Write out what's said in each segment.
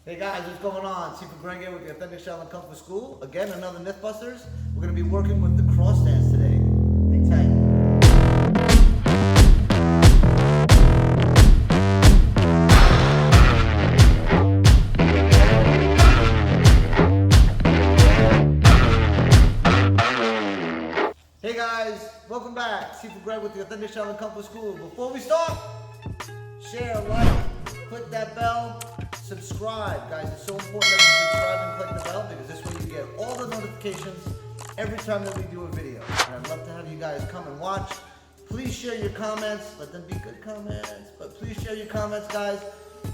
Hey guys, what's going on? Shifu Gregg here with the Authentic Shaolin Kung Fu School. Again, another Mythbusters. We're going to be working with the cross dance today. Hang tight. Hey guys, welcome back. Shifu Gregg with the Authentic Shaolin Kung Fu School. Before we start, share, like, click that bell, subscribe. Guys, it's so important that you subscribe and click the bell because this way you get all the notifications every time that we do a video. And I'd love to have you guys come and watch. Please share your comments. Let them be good comments, but please share your comments, guys.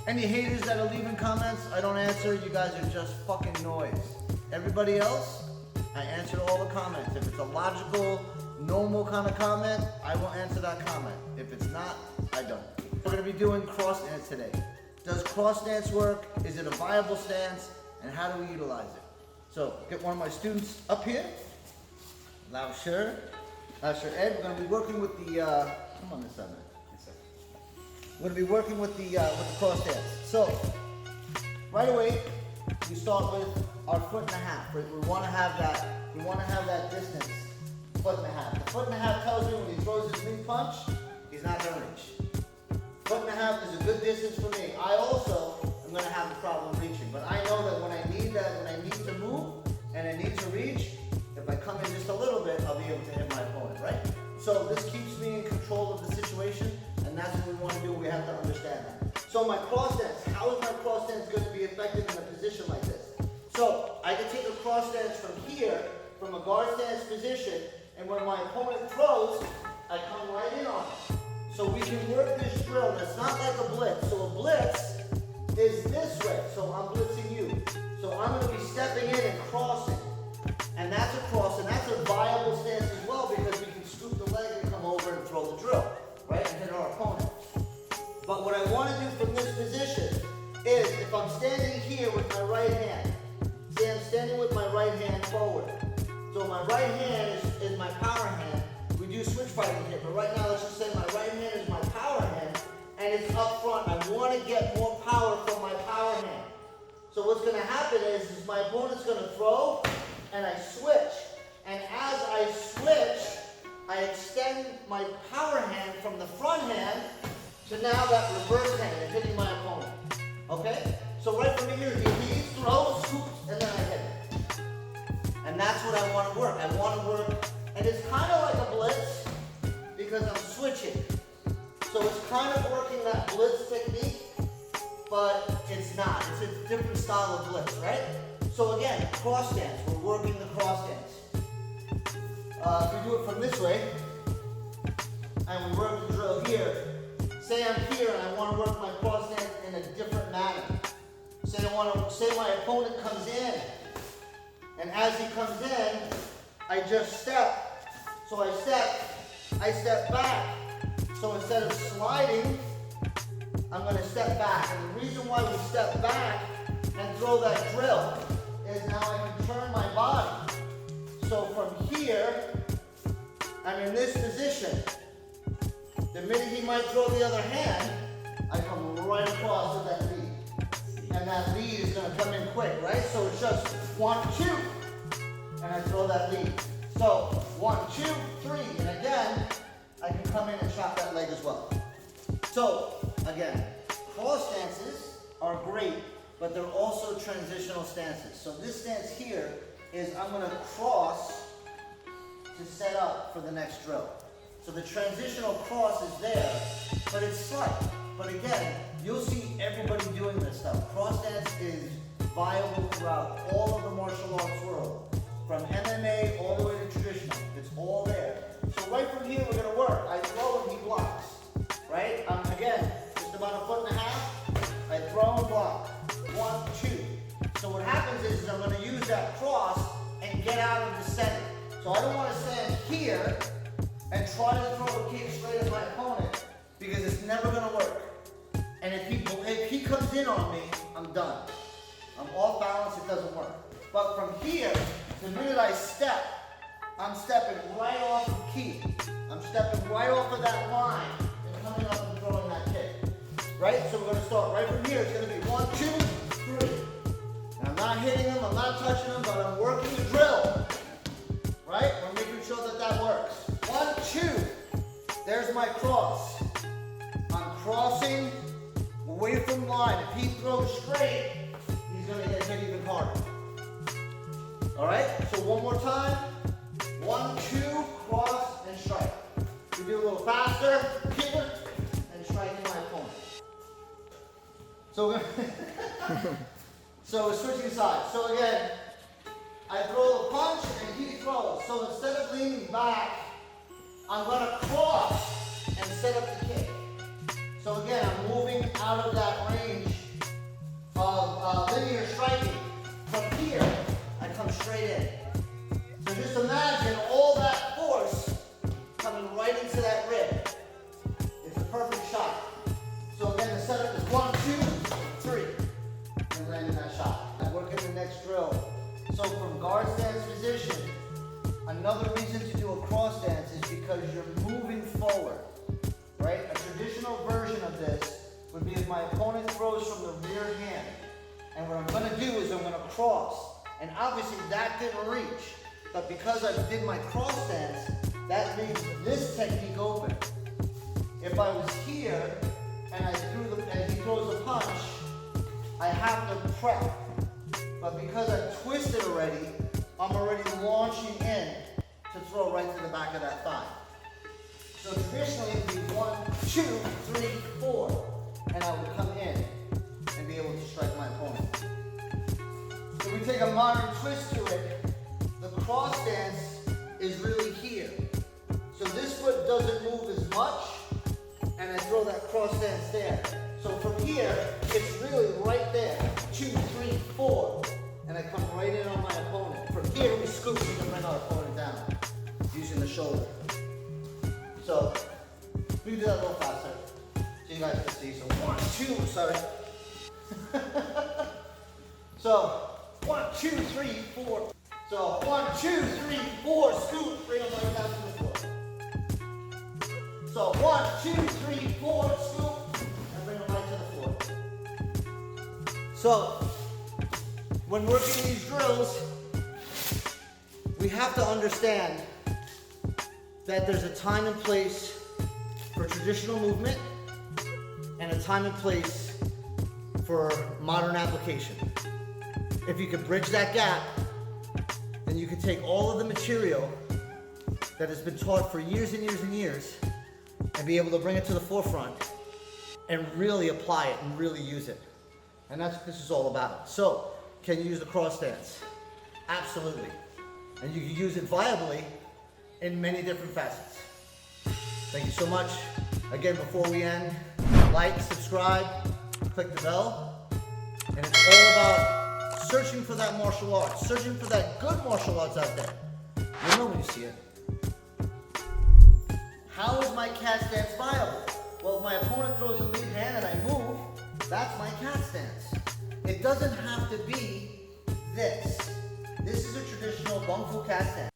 Any haters that are leaving comments, I don't answer. You guys are just fucking noise. Everybody else, I answer all the comments. If it's a logical, normal kind of comment, I will answer that comment. If it's not, I don't. We're going to be doing cross dance today. Does cross dance work? Is it a viable stance? And how do we utilize it? So, get one of my students up here. Lausher Ed. We're going to be working with the, come on this side, man. We're going to be working with the cross dance. So, right away, we start with our 1.5 feet. We want to have that distance, 1.5 feet. The 1.5 feet tells me when he throws his knee punch, he's not going to reach. 1.5 feet is a good distance for me. I also am going to have a problem reaching, but I know that when I need to move and I need to reach, if I come in just a little bit, I'll be able to hit my opponent, right? So this keeps me in control of the situation, and that's what we want to do. We have to understand that. So my cross dance, how is my cross dance going to be effective in a position like this? So I can take a cross dance from here, from a guard stance position, and when my opponent throws, I come right in on him. So we can work this drill, and it's not like a blitz. So a blitz is this way, so I'm blitzing you. So I'm going to be stepping in and crossing. And that's a cross, and that's a viable stance as well because we can scoop the leg and come over and throw the drill, right, and hit our opponent. But what I want to do from this position is, if I'm standing here with my right hand, say I'm standing with my right hand forward. So my right hand is my power hand. We do switch fighting here, but right now let's just say my right hand is my power hand, and it's up front. I want to get more power from my power hand. So what's going to happen is my opponent's going to throw, and I switch. And as I switch, I extend my power hand from the front hand to now that reverse hand and hitting my opponent. Okay? So right from here, he throws, scoops, and then I hit it. And that's what I want to work. I want to work, and it's kind of like a blitz because I'm switching. So it's kind of working that blitz technique, but it's not. It's a different style of blitz, right? So again, cross dance. We're working the cross dance. If we do it from this way, and we work the drill here, say I'm here and I want to work my cross dance in a different manner. Say my opponent comes in, and as he comes in, I just step. So I step back. So instead of sliding, I'm going to step back. And the reason why we step back and throw that drill is now I can turn my body. So from here, I'm in this position. The minute he might throw the other hand, I come right across with that lead. And that lead is going to come in quick, right? So it's just 1, 2, and I throw that lead. So 1, 2, 3, and again, I can come in and chop that leg as well. So again, cross stances are great, but they're also transitional stances. So this stance here is I'm going to cross to set up for the next drill. So the transitional cross is there, but it's slight. But again, you'll see everybody doing this stuff. Cross dance is viable throughout all of the martial arts world. From MMA all the way to traditional. It's all there. So right from here, we're going to work. I throw and he blocks. Right? Again, just about a 1.5 feet. I throw and block. 1, 2. So what happens is I'm going to use that cross and get out of the center. So I don't want to stand here and try to throw a kick straight at my opponent because it's never going to work. And if he comes in on me, I'm done. I'm off balance, it doesn't work. But from here, the minute I step, I'm stepping right off of key. I'm stepping right off of that line and coming up and throwing that kick. Right? So we're going to start right from here. It's going to be 1, 2, 3. cross, I'm crossing away from line. If he throws straight, he's gonna get hit even harder. All right, so one more time. 1, 2, cross and strike. We do a little faster, here, and striking my opponent. So, so we're switching sides. So again, I throw a punch and he throws. So instead of leaning back, I'm gonna cross and set up the kick. So again, I'm moving out of that range of linear striking. From here, I come straight in. So just imagine all that force coming right into that rib. It's a perfect shot. So again, the setup is 1, 2, 3, and landing that shot. I'm working the next drill. So from guard stance position, another reason to do a cross stance is because you're moving forward, right? A traditional version of this would be if my opponent throws from the rear hand. And what I'm gonna do is I'm gonna cross. And obviously that didn't reach. But because I did my cross stance, that leaves this technique open. If I was here and and he throws a punch, I have to prep. But because I've twisted already, I'm already launching in to throw right to the back of that thigh. So traditionally it would be 1, 2, 3, 4, and I would come in and be able to strike my opponent. If we take a modern twist to it, the cross stance is really here. So this foot doesn't move as much, and I throw that cross stance there. So from here, it's really right there. 2, 3, 4. And I come right in on my opponent. From here, we scoop to bring our opponent down using the shoulder. So we can do that a little faster so you guys can see. So 1, 2, sorry. So 1, 2, 3, 4. So 1, 2, 3, 4, scoop, bring them right down to the floor. So 1, 2, 3, 4, scoop, and bring them right to the floor. So when working these drills, we have to understand that there's a time and place for traditional movement and a time and place for modern application. If you could bridge that gap, then you can take all of the material that has been taught for years and years and years and be able to bring it to the forefront and really apply it and really use it. And that's what this is all about. So, can you use the cross stance? Absolutely. And you can use it viably in many different facets. Thank you so much. Again, before we end, like, subscribe, click the bell. And it's all about searching for that martial arts, searching for that good martial arts out there. You'll know when you see it. How is my cat stance viable? Well, if my opponent throws a lead hand and I move, that's my cat stance. It doesn't have to be this. This is a traditional Kung Fu cat stance.